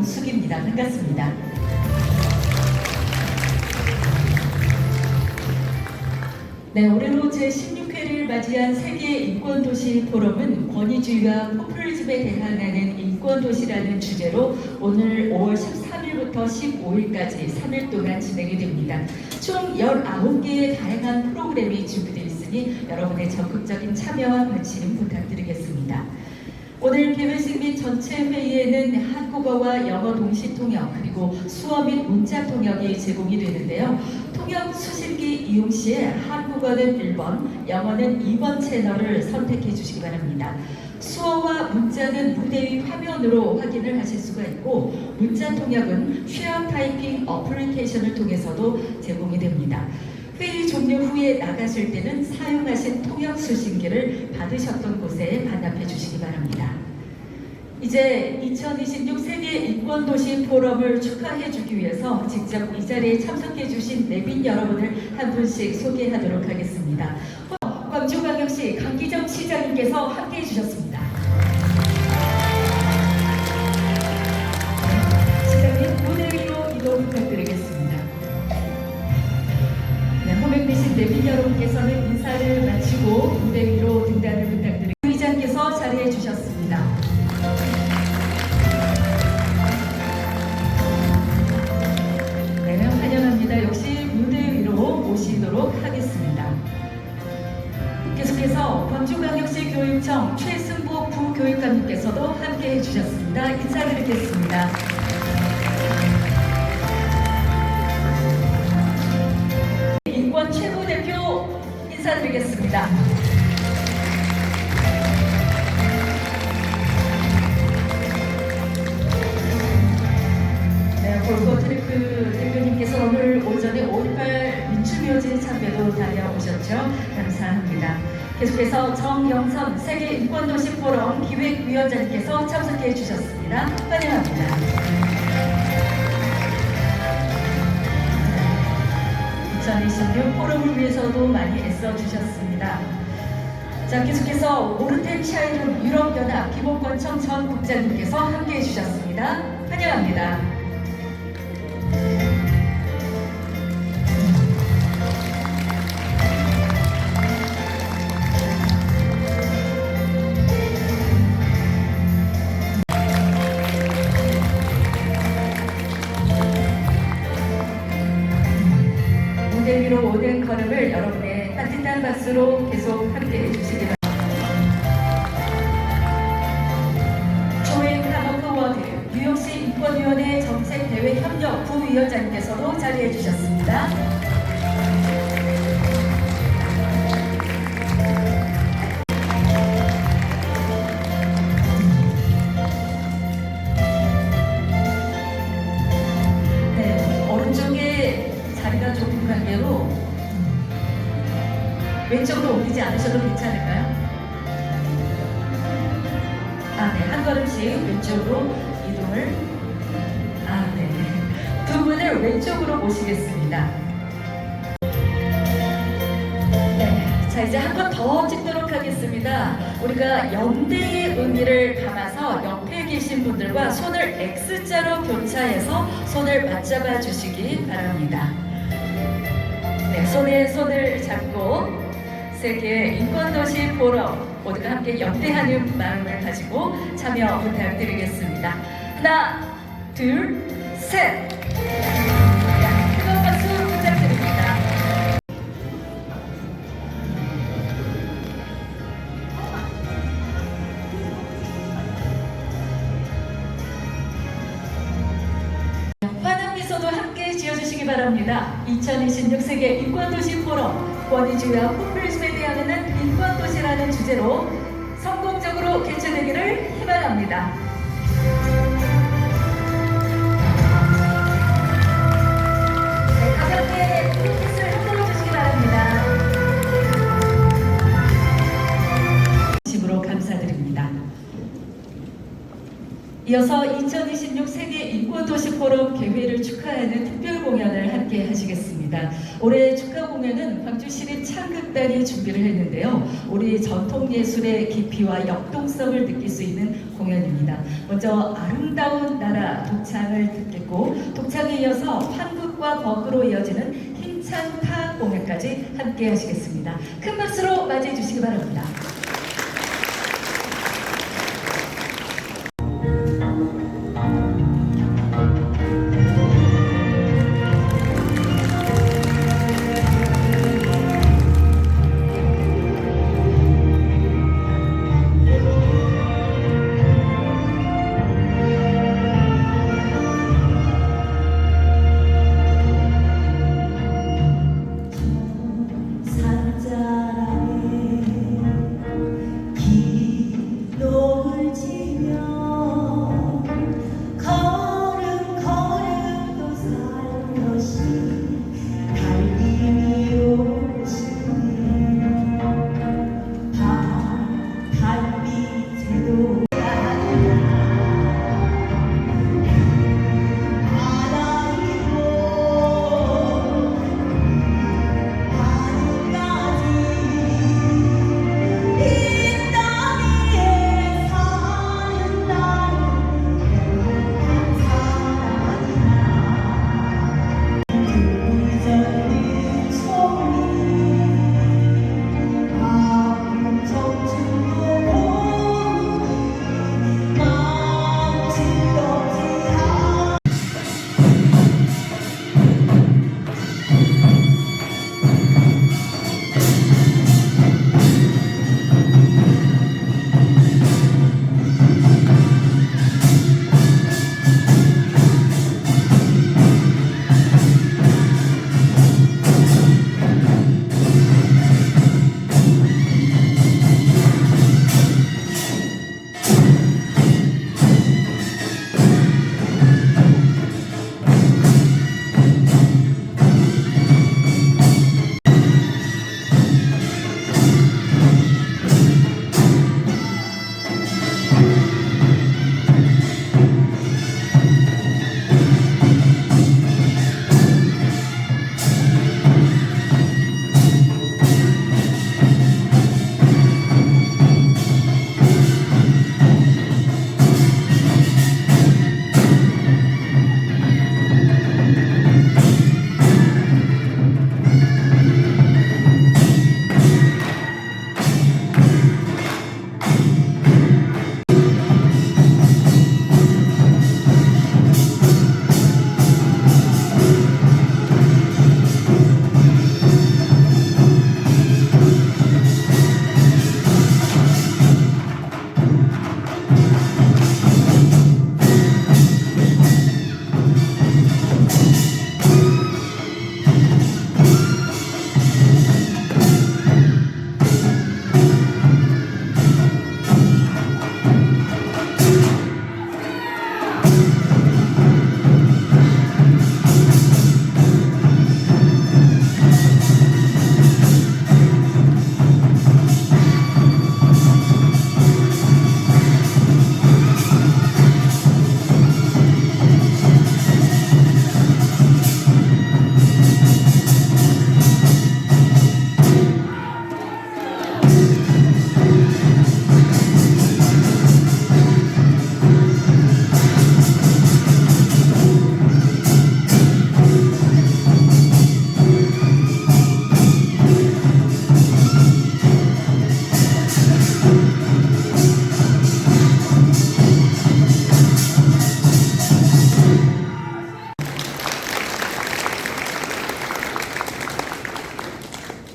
정숙입니다. 반갑습니다. 네, 올해로 제16회를 맞이한 세계 인권도시 포럼은 권위주의와 포퓰리즘에 대항하는 인권도시라는 주제로 오늘 5월 13일부터 15일까지 3일 동안 진행이 됩니다. 총 19개의 다양한 프로그램이 준비되어 있으니 여러분의 적극적인 참여와 관심 부탁드리겠습니다. 오늘 개회식 및 전체 회의에는 한국어와 영어 동시 통역 그리고 수어 및 문자 통역이 제공이 되는데요. 통역 수신기 이용 시에 한국어는 1번, 영어는 2번 채널을 선택해 주시기 바랍니다. 수어와 문자는 무대 위 화면으로 확인을 하실 수가 있고 문자 통역은 쉐어 타이핑 어플리케이션을 통해서도 제공이 됩니다. 회의 종료 후에 나가실 때는 사용하신 통역 수신기를 받으셨던 곳에 반납해 주시기 바랍니다. 이제 2026 세계 인권도시 포럼을 축하해 주기 위해서 직접 이 자리에 참석해 주신 내빈 여러분을 한 분씩 소개하도록 하겠습니다. 광주광역시 강기정 시장님께서 함께해 주셨습니다. 시장님 무대 위로 이동 부탁드리겠습니다. 호명되신 내빈 여러분께서는 인사를 마치고 무대 위로 등단을 부탁드립니다. 의장께서 자리해 주셨습니다. 네, 환영합니다. 역시 무대 위로 모시도록 하겠습니다. 계속해서 광주광역시 교육청 최승복 부교육감님께서도 함께해 주셨습니다. 인사드리겠습니다. 인권 최고 대표 인사드리겠습니다. 네, 볼거트리크 대표님께서 오늘 오전에 5.18 민주묘지 참배도 다녀오셨죠? 감사합니다. 계속해서 정영선 세계 인권도시 포럼 기획위원장님께서 참석해 주셨습니다. 환영합니다. 2026 포럼을 위해서도 많이 애써주셨습니다. 자, 계속해서 모르텐샤이름 유럽연합 기본권청 전 국장님께서 함께해 주셨습니다. 환영합니다. 무대 위로 오는 걸음을 여러분의 따뜻한 박수로 계속 함께해 주시기 바랍니다. 조앤 카머크워드 뉴욕시 인권위원회 정책대회 협력 부위원장님께서도 자리해 주셨습니다. 네, 오른쪽에 자리가 조금 관계로 왼쪽으로 옮기지 않으셔도 괜찮을까요? 아, 네. 한 걸음씩 왼쪽으로 이동을. 아, 네. 두 분을 왼쪽으로 모시겠습니다. 네. 자, 이제 한 번 더 찍도록 하겠습니다. 우리가 연대의 의미를 담아서 옆에 계신 분들과 손을 X자로 교차해서 손을 맞잡아 주시기 바랍니다. 네. 손에 손을 잡고 세계 인권도시 포럼 모두가 함께 연대하는 마음을 가지고 참여 부탁드리겠습니다. 하나, 둘, 셋! 뜨거운 박수 부탁드립니다. 환한 미소도 함께 지어주시기 바랍니다. 2026 세계 인권도시 포럼 권위주의와 포퓰리즘에 대항하는 인권도시라는 주제로 성공적으로 개최되기를 희망합니다. 네, 가볍게 피켓을 흔들어 주시기 바랍니다. 진심으로 감사드립니다. 이어서 2026 세계 인권도시 포럼 개회를 축하하는 특별 공연을 함께 하시겠습니다. 올해 축하 공연은 광주시립 창극단이 준비를 했는데요. 우리 전통예술의 깊이와 역동성을 느낄 수 있는 공연입니다. 먼저 아름다운 나라 독창 공연을 듣겠고 동창에 이어서 환극과 버그로 이어지는 힘찬 타악 공연까지 함께 하시겠습니다. 큰 박수로 맞이해 주시기 바랍니다.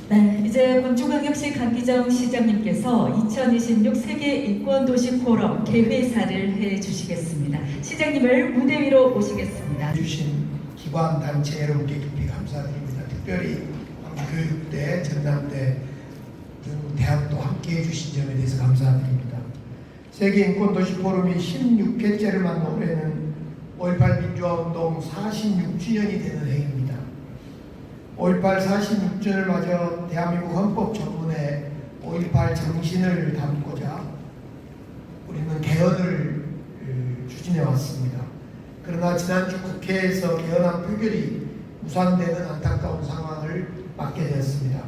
네, 이제 광주광역시 강기정 시장님께서 2026 세계 인권도시 포럼 개회사를 해주시겠습니다. 시장님을 무대 위로 모시겠습니다. 주신 기관 단체 여러분께 깊이 감사드립니다. 특별히 교육대, 전남대, 대학도 함께해 주신 점에 대해서 감사드립니다. 세계 인권도시 포럼이 16회째를 맞는 올해는 5.18 민주화운동 46주년이 되는 해입니다. 5.18 46주년을 맞아 대한민국 헌법 전문에 5.18 정신을 담고자 우리는 개헌을 추진해 왔습니다. 그러나 지난주 국회에서 개헌안 표결이 무산되는 안타까운 상황을 맞게 되었습니다.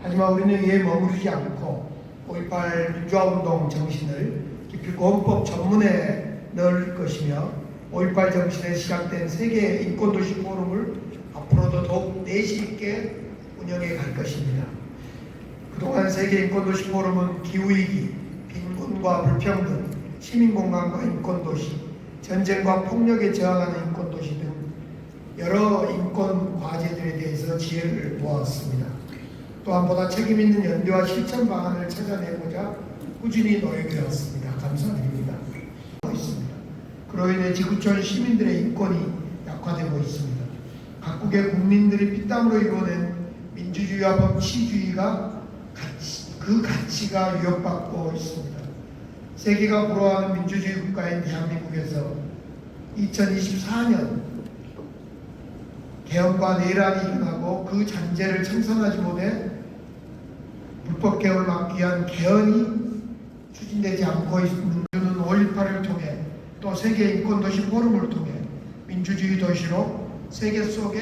하지만 우리는 이에 머무르지 않고 5.18 민주화운동 정신을 기필코 헌법 전문에 넣을 것이며 5.18 정신에 시작된 세계 인권도시 포럼을 앞으로도 더욱 내실 있게 운영해 갈 것입니다. 그동안 세계 인권도시 포럼은 기후위기, 빈곤과 불평등, 시민공간과 인권도시, 전쟁과 폭력에 저항하는 인권도시 등 여러 인권 과제들에 대해서 지혜를 모았습니다. 또한 보다 책임있는 연대와 실천 방안을 찾아내고자 꾸준히 노력해 왔습니다. 감사드립니다. 그로 인해 지구촌 시민들의 인권이 약화되고 있습니다. 각국의 국민들이 피땀으로 이루어낸 민주주의와 법치주의가 그 가치가 위협받고 있습니다. 세계가 부러워하는 민주주의 국가인 대한민국에서 2024년 개헌과 내란이 일어나고 그 잔재를 청산하지 못해 불법 개헌을 막기 위한 개헌이 추진되지 않고 있는 5.18을 통해 또 세계 인권도시 포럼을 통해 민주주의 도시로 세계 속에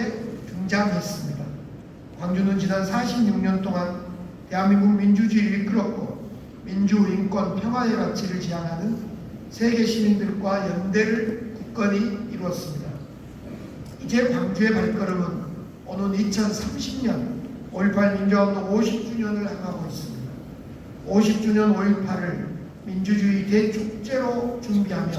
등장했습니다. 광주는 지난 46년 동안 대한민국 민주주의를 이끌었고 민주, 인권, 평화의 가치를 지향하는 세계 시민들과 연대를 굳건히 이루었습니다. 이제 광주의 발걸음은 오는 2030년 5.18 민주화운동 50주년을 향하고 있습니다. 50주년 5.18을 민주주의 대축제로 준비하며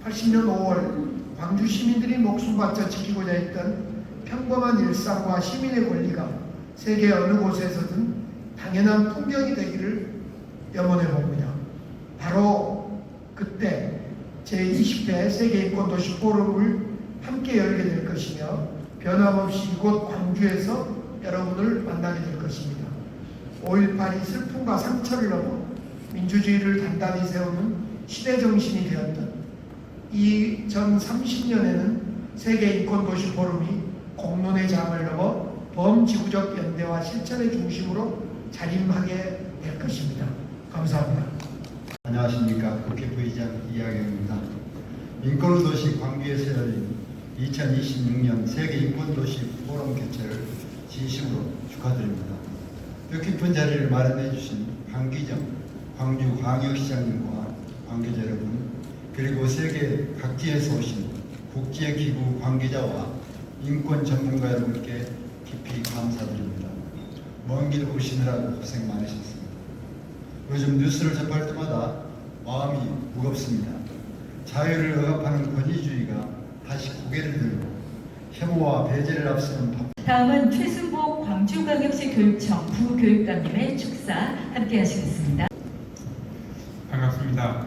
80년 5월 광주 시민들이 목숨 바쳐 지키고자 했던 평범한 일상과 시민의 권리가 세계 어느 곳에서든 당연한 풍경이 되기를 염원해 봅니다. 바로 그때 제20회 세계인권도시 포럼을 함께 열게 될 것이며 변함없이 이곳 광주에서 여러분을 만나게 될 것입니다. 5.18이 슬픔과 상처를 넘어 민주주의를 단단히 세우는 시대정신이 되었던 2030년에는 세계인권도시 포럼이 공론의 장을 넘어 범지구적 연대와 실천의 중심으로 자림하게 될 것입니다. 감사합니다. 안녕하십니까. 국회 부의장 이하경입니다. 인권도시 광주에서 열린 2026년 세계인권도시 포럼 개최를 진심으로 축하드립니다. 뜻깊은 자리를 마련해 주신 강기정 광주광역시장님과 관계자 여러분, 그리고 세계 각지에서 오신 국제기구 관계자와 인권 전문가 여러분께 깊이 감사드립니다. 먼 길 오시느라고 고생 많으셨습니다. 요즘 뉴스를 접할 때마다 마음이 무겁습니다. 자유를 억압하는 권위주의가 다시 고개를 들고 혐오와 배제를 앞세운 다음은 최순복 광주광역시 교육청 부교육감님의 축사 함께 하시겠습니다. 반갑습니다.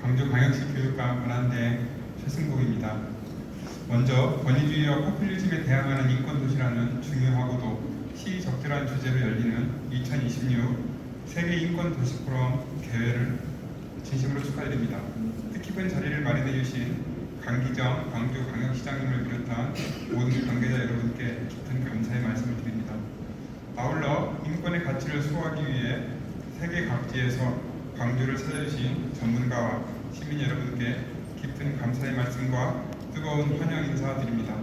광주광역시 교육감 권한대 최승복입니다. 먼저 권위주의와 포퓰리즘에 대항하는 인권도시라는 중요하고도 시적절한 주제로 열리는 2026 세계인권도시 포럼 개회를 진심으로 축하드립니다. 뜻깊은 자리를 마련해 주신 강기정 광주광역시장님을 비롯한 모든 관계자 여러분께 깊은 감사의 말씀을 드립니다. 아울러 인권의 가치를 수호하기 위해 세계 각지에서 광주를 찾아주신 전문가와 시민 여러분께 깊은 감사의 말씀과 뜨거운 환영 인사드립니다.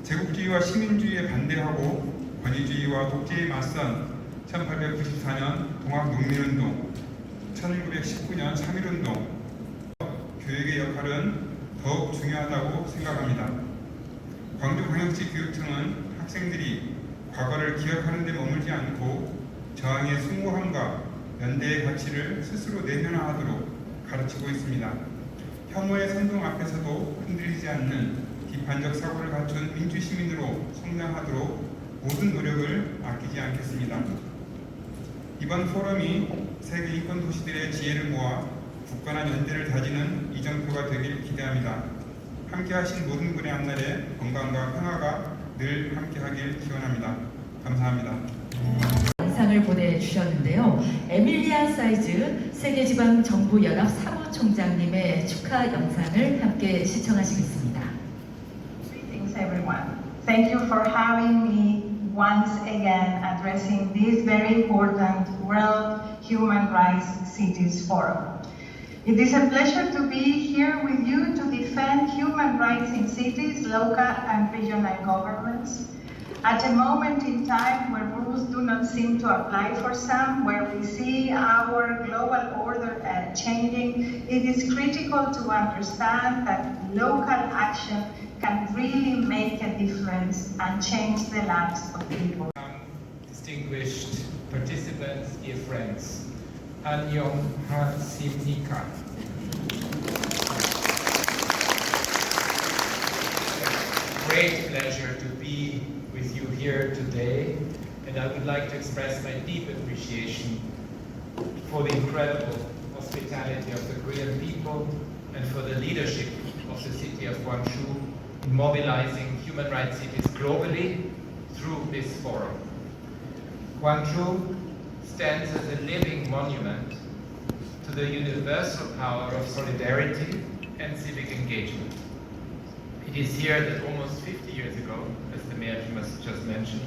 제국주의와 시민주의에 반대하고 권위주의와 독재에 맞선 1894년 동학농민운동, 1919년 3.1운동, 교육의 역할은 더욱 중요하다고 생각합니다. 광주광역시 교육청은 학생들이 과거를 기억하는 데 머물지 않고 저항의 숭고함과 연대의 가치를 스스로 내면화하도록 가르치고 있습니다. 혐오의 선동 앞에서도 흔들리지 않는 비판적 사고를 갖춘 민주시민으로 성장하도록 모든 노력을 아끼지 않겠습니다. 이번 포럼이 세계 인권 도시들의 지혜를 모아 굳건한 연대를 다지는 이정표가 되길 기대합니다. 함께하신 모든 분의 앞날에 건강과 평화가 늘 함께하길 기원합니다. 감사합니다. 영상을 보내주셨는데요. 에밀리아 사이즈 세계지방정부연합 사무총장님의 축하 영상을 함께 시청하시겠습니다. Greetings everyone. Thank you for having me once again addressing this very important World Human Rights Cities Forum. It is a pleasure to be here with you to defend human rights in cities, local and regional governments at a moment in time where rules rules do not seem to apply for some, where we see our global order changing, it is critical to understand that local action can really make a difference and change the lives of people. Distinguished participants, dear friends, Annyeong Ha-Simnika. Great pleasure to be with you here today, and I would like to express my deep appreciation for the incredible hospitality of the Korean people and for the leadership of the city of Gwangju in mobilizing human rights cities globally through this forum. Gwangju stands as a living monument to the universal power of solidarity and civic engagement. It is here that almost 50 years ago, as the Mayor just mentioned,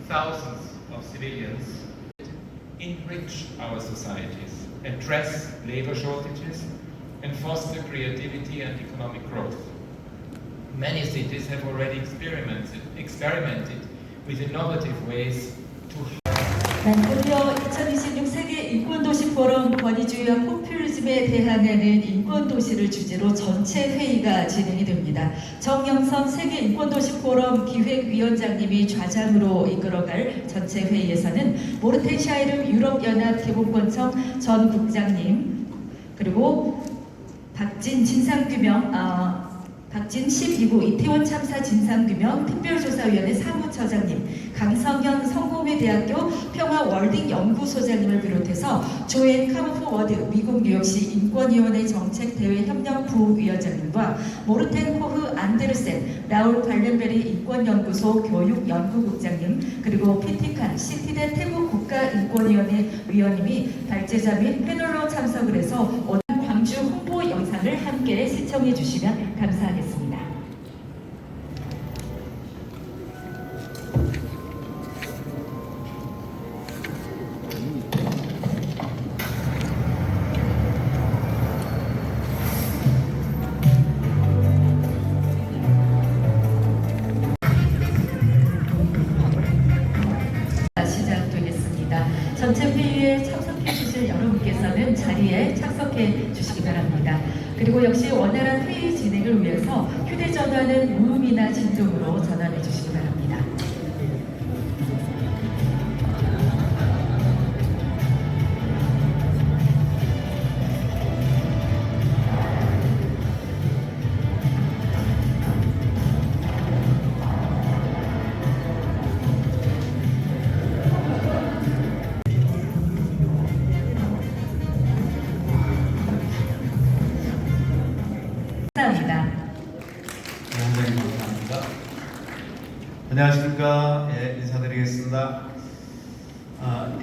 thousands of civilians enrich our societies, address labor shortages, and foster creativity and economic growth. Many cities have already experimented with innovative ways to 드디어 2026 세계 인권도시 포럼 권위주의와 포퓰리즘에 대항하는 인권도시를 주제로 전체 회의가 진행이 됩니다. 정영선 세계 인권도시 포럼 기획위원장님이 좌장으로 이끌어갈 전체 회의에서는 모르텐샤이름 유럽연합 개봉권청 전 국장님, 그리고 박진 12구 이태원 참사 진상규명 특별조사위원회 사무처장님, 강성현 성공회대학교 평화월딩연구소장님을 비롯해서 조앤 카무포워드 미국 뉴욕시 인권위원회 정책대외협력 부위원장님과 모르텐 호흐 안데르센 라울 발렌베리 인권연구소 교육연구국장님, 그리고 피티칸 시티대 태국 국가인권위원회 위원님이 발제자 및 패널로 참석을 해서 오늘 광주 홍보 영상을 함께 시청해 주시면 감사하겠습니다. 시작되겠습니다. 전체 회의에 참석해 주실 여러분께서는 자리에 착석해 주시기 바랍니다. 그리고 역시 원활한 회의 진행을 위해서 휴대전화는 무음이나 진동으로 전환해 주시기 바랍니다. 감사합니다. 원장님 감사합니다. 안녕하십니까. 예, 인사드리겠습니다.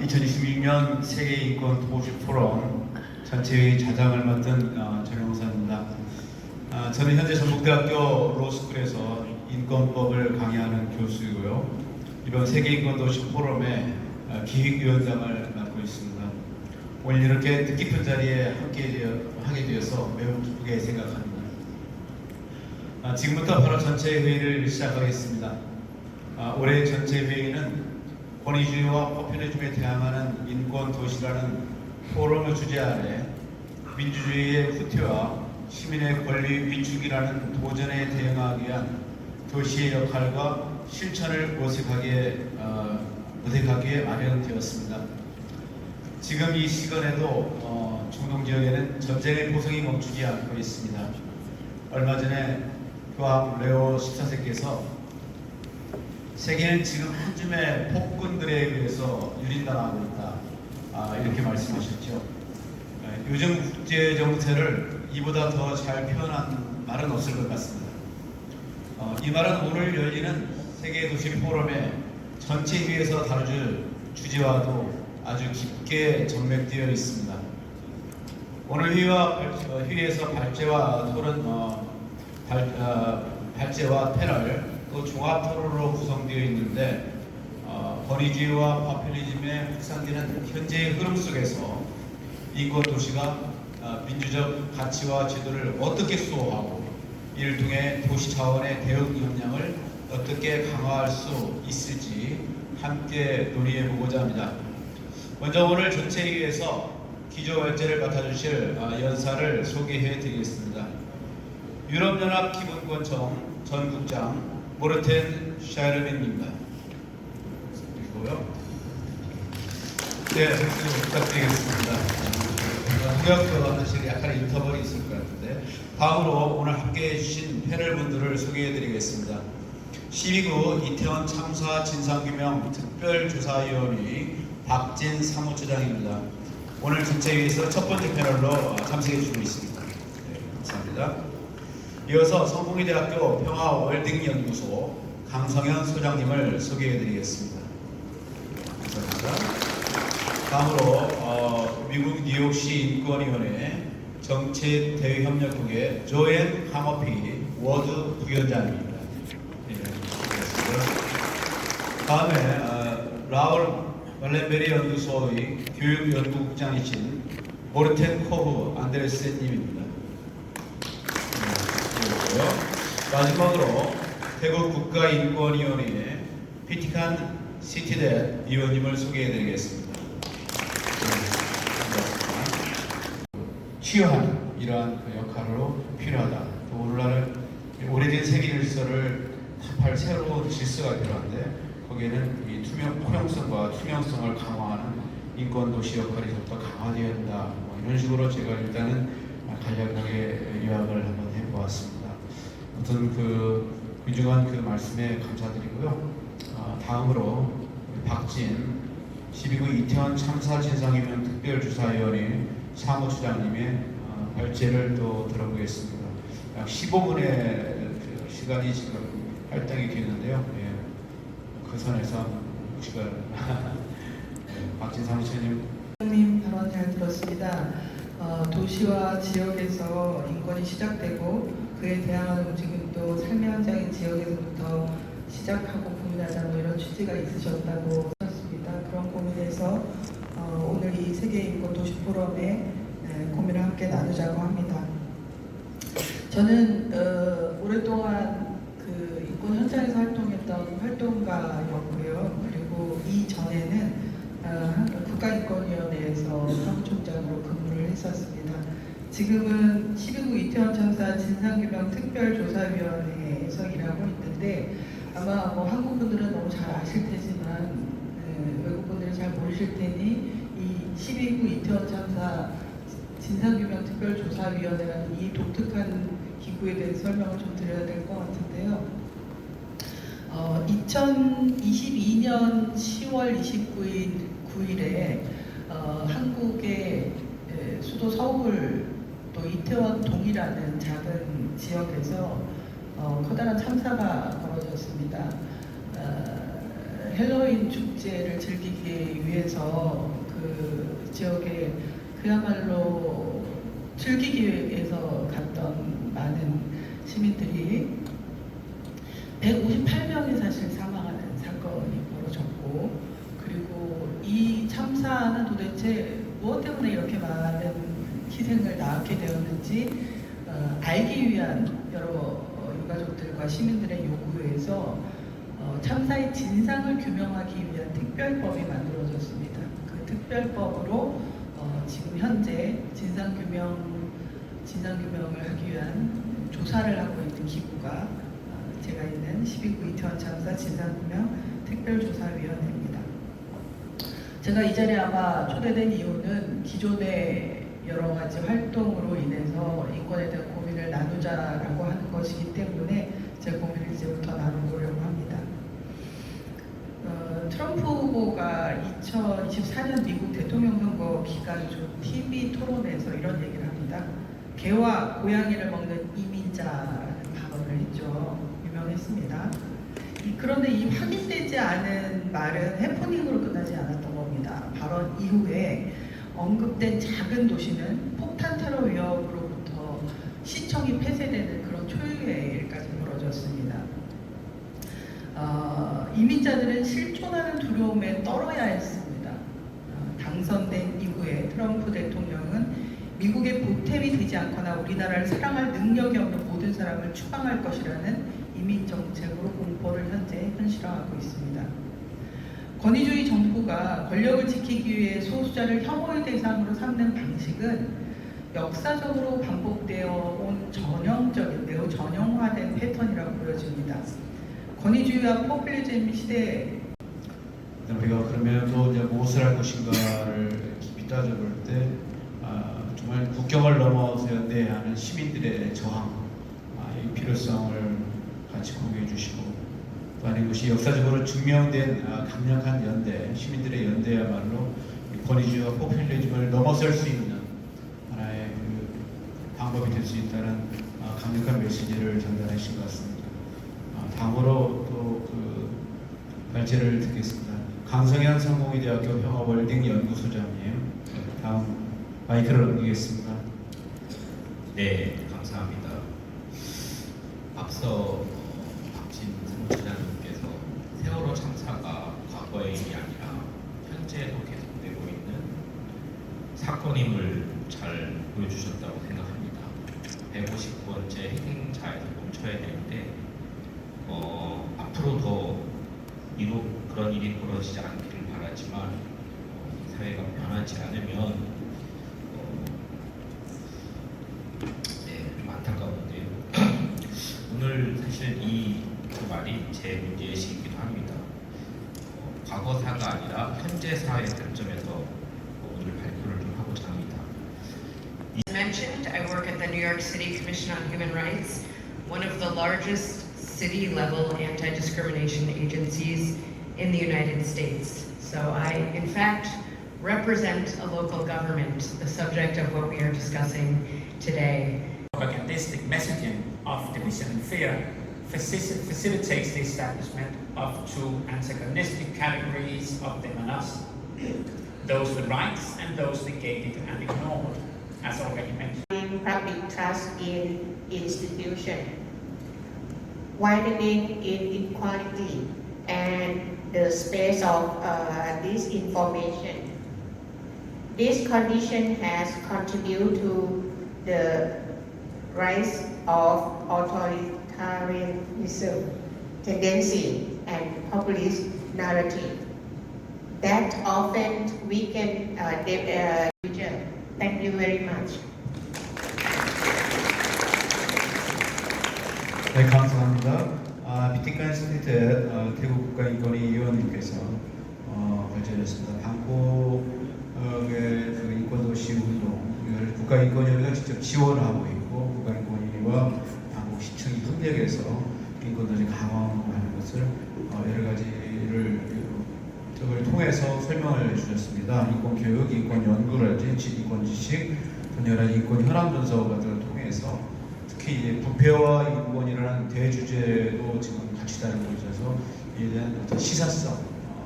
2026년 세계인권도시 포럼 전체회의 자장을 맡은 전영선입니다. 저는 현재 전북대학교 로스쿨에서 인권법을 강의하는 교수이고요. 이번 세계인권도시 포럼의 기획위원장을 맡고 있습니다. 오늘 이렇게 뜻깊은 자리에 하게 되어서 매우 기쁘게 생각합니다. 지금부터 바로 전체 회의를 시작하겠습니다. 올해 전체 회의는 권위주의와 포퓰리즘에 대항하는 인권 도시라는 포럼을 주제 아래 민주주의의 후퇴와 시민의 권리 위축이라는 도전에 대응하기 위한 도시의 역할과 실천을 모색하기에 마련되었습니다. 지금 이 시간에도 중동 지역에는 전쟁의 포성이 멈추지 않고 있습니다. 얼마 전에 교황 레오 14세께서 세계는 지금 한 줌의 폭군들에 의해서 유린당하고 있다, 이렇게 말씀하셨죠. 요즘 국제 정세를 이보다 더 잘 표현한 말은 없을 것 같습니다. 이 말은 오늘 열리는 세계 도시 포럼의 전체 회의에서 다뤄줄 주제와도 아주 깊게 정맥되어 있습니다. 오늘 회의에서 발제와 토론, 발제와 패널, 또 종합 토론으로 구성되어 있는데 권위주의와 포퓰리즘에 확산되는 현재의 흐름 속에서 인권 도시가 민주적 가치와 제도를 어떻게 수호하고 이를 통해 도시 차원의 대응 역량을 어떻게 강화할 수 있을지 함께 논의해 보고자 합니다. 먼저 오늘 전체회의에서 기조발제를 맡아주실 연사를 소개해 드리겠습니다. 유럽연합 기본권청 전 국장 모르텐 샤르멘입니다. 그리고요. 네, 부탁드리겠습니다. 무역 사실 약간의 인터벌이 있을 것 같은데 다음으로 오늘 함께해 주신 패널 분들을 소개해 드리겠습니다. 12구 이태원 참사 진상규명 특별조사위원회 박진 사무처장입니다. 오늘 전체회의에서 첫 번째 패널로 참석해 주고 있습니다. 네, 감사합니다. 이어서 성공회대학교 평화월딩연구소 강성현 소장님을 소개해 드리겠습니다. 감사합니다. 다음으로 미국 뉴욕시 인권위원회 정책대외협력국의 조앤 하머피 워드 부위원장입니다. 네, 다음에 라울 말렌베리 연구소의 교육연구국장이신 모르텐 코브 안데르센님입니다. 마지막으로 태국 국가인권위원회의 피티칸 시티댓 위원님을 소개해드리겠습니다. 치유하는 이러한 그 역할로 필요하다. 또 오늘날 오래된 세계 질서를 타파할 새로운 질서가 필요한데 거기에는 이 포용성과 투명성을 강화하는 인권도시 역할이 더 강화되어야 한다. 이런 식으로 제가 일단은 간략하게 요약을 한번 해보았습니다. 아무튼 그 귀중한 그 말씀에 감사드리고요. 다음으로 박진 12구 이태원 참사 진상규명 특별조사위원회 사무처장님의 발제를 또 들어보겠습니다. 약 15분의 시간이 지금 할당이 되는데요. 예, 그 선에서 시간 박진 사무처장님. 님 발언 잘 들었습니다. 도시와 지역에서 인권이 시작되고 그에 대한 움직임도 삶의 현장인 지역에서부터 시작하고 고민하자 이런 취지가 있으셨다고 하셨습니다. 그런 고민에서 오늘 이 세계인권도시 포럼에 고민을 함께 나누자고 합니다. 저는 오랫동안 그 인권 현장에서 활동했던 활동가였고요. 그리고 이전에는 국가인권위원회에서 사무총장으로 근무를 했었습니다. 지금은 12구 이태원 참사 진상규명 특별조사위원회에서 일하고 있는데 아마 뭐 한국 분들은 너무 잘 아실 테지만 외국 분들은 잘 모르실 테니 이 12구 이태원 참사 진상규명 특별조사위원회라는 이 독특한 기구에 대해서 설명을 좀 드려야 될 것 같은데요. 2022년 10월 29일에 한국의 수도 서울 또 이태원 동이라는 작은 지역에서 커다란 참사가 벌어졌습니다. 헬로윈 축제를 즐기기 위해서 그 지역에 그야말로 즐기기 위해서 갔던 많은 시민들이 158명이 사실 사망하는 사건이 벌어졌고, 그리고 이 참사는 도대체 무엇 때문에 이렇게 많은 희생을 낳게 되었는지 알기 위한 여러 유가족들과 시민들의 요구에서 참사의 진상을 규명하기 위한 특별법이 만들어졌습니다. 그 특별법으로 지금 현재 진상규명을 하기 위한 조사를 하고 있는 기구가 제가 있는 12구 이태원 참사 진상규명 특별조사위원회입니다. 제가 이 자리에 아마 초대된 이유는 기존의 여러 가지 활동으로 인해서 인권에 대한 고민을 나누자라고 하는 것이기 때문에 제 고민을 이제부터 나눠보려고 합니다. 트럼프 후보가 2024년 미국 대통령 선거 기간 중 TV 토론에서 이런 얘기를 합니다. 개와 고양이를 먹는 이민자라는 발언을 했죠. 유명했습니다. 그런데 이 확인되지 않은 말은 해프닝으로 끝나지 않았던 겁니다. 발언 이후에 언급된 작은 도시는 폭탄 테러 위협으로부터 시청이 폐쇄되는 그런 초유의 일까지 벌어졌습니다. 이민자들은 실존하는 두려움에 떨어야 했습니다. 당선된 이후에 트럼프 대통령은 미국의 보탬이 되지 않거나 우리나라를 사랑할 능력이 없는 모든 사람을 추방할 것이라는 이민 정책으로 공포를 현재 현실화하고 있습니다. 권위주의 정부가 권력을 지키기 위해 소수자를 혐오의 대상으로 삼는 방식은 역사적으로 반복되어 온 전형적인 매우 전형화된 패턴이라고 보여집니다. 권위주의와 포퓰리즘 시대에 우리가 그러면 또 이제 무엇을 할 것인가를 깊이 따져볼 때 정말 국경을 넘어서 연대하는 시민들의 저항, 이 필요성을 같이 공유해 주시고 또 아닌 것이 역사적으로 증명된 강력한 연대, 시민들의 연대야말로 이 권위주의와 포퓰리즘을 넘어설 수 있는 하나의 그 방법이 될 수 있다는 강력한 메시지를 전달하신 것 같습니다. 다음으로 또 그 발제를 듣겠습니다. 강성현 성공회대학교 평화월딩 연구소장이에요. 다음 마이크를 넘기겠습니다. 네, 감사합니다. 앞서 박진 사무처장님께서 세월호 참사가 과거의 일이 아니라 현재도 계속되고 있는 사건임을 잘 보여주셨다고 생각합니다. 150번째 핵행사에서 멈춰야 되는데 앞으로 더 비록 그런 일이 벌어지지 않기를 바라지만 사회가 변하지 않으면 좀 안타까운데요. 오늘 사실 이 말이 제 문제의식이기도 합니다. 과거사가 아니라 현재사의 관점에서 오늘 발표를 좀 하고자 합니다. As mentioned, I work at the New York City Commission on Human Rights, one of the largest city-level anti-discrimination agencies in the United States. So I, in fact, represent a local government, the subject of what we are discussing today. Propagandistic messaging of division and fear facilitates the establishment of two antagonistic categories of them and us. Those with rights and those negated and ignored, as already mentioned. Public trust in institutions, widening inequality, and the space of disinformation. This condition has contributed to the rise of authoritarianism tendency and populist narrative that often weaken the future. Thank you very much. 네, 감사합니다. 비티칸 스미트 태국 국가인권위원님께서 발제하셨습니다. 방콕의 그 인권도시 운동을 국가인권위원회가 직접 지원하고 있고 국가인권위와 방콕시청이 협력해서 인권도시 강화하는 것을 여러 가지를 저걸 통해서 설명을 해주셨습니다. 인권교육, 인권연구라든지 인권지식, 여러 가지 인권 현황 분석 같은 걸 통해서 특히 이제 부패와 인권이라는 대주제도 지금 같이 다루고 있어서 이에 대한 어떤 시사성,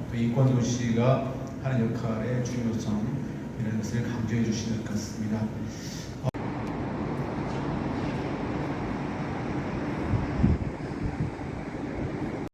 또 인권도시가 하는 역할의 중요성 이런 것을 강조해 주시는 것 같습니다.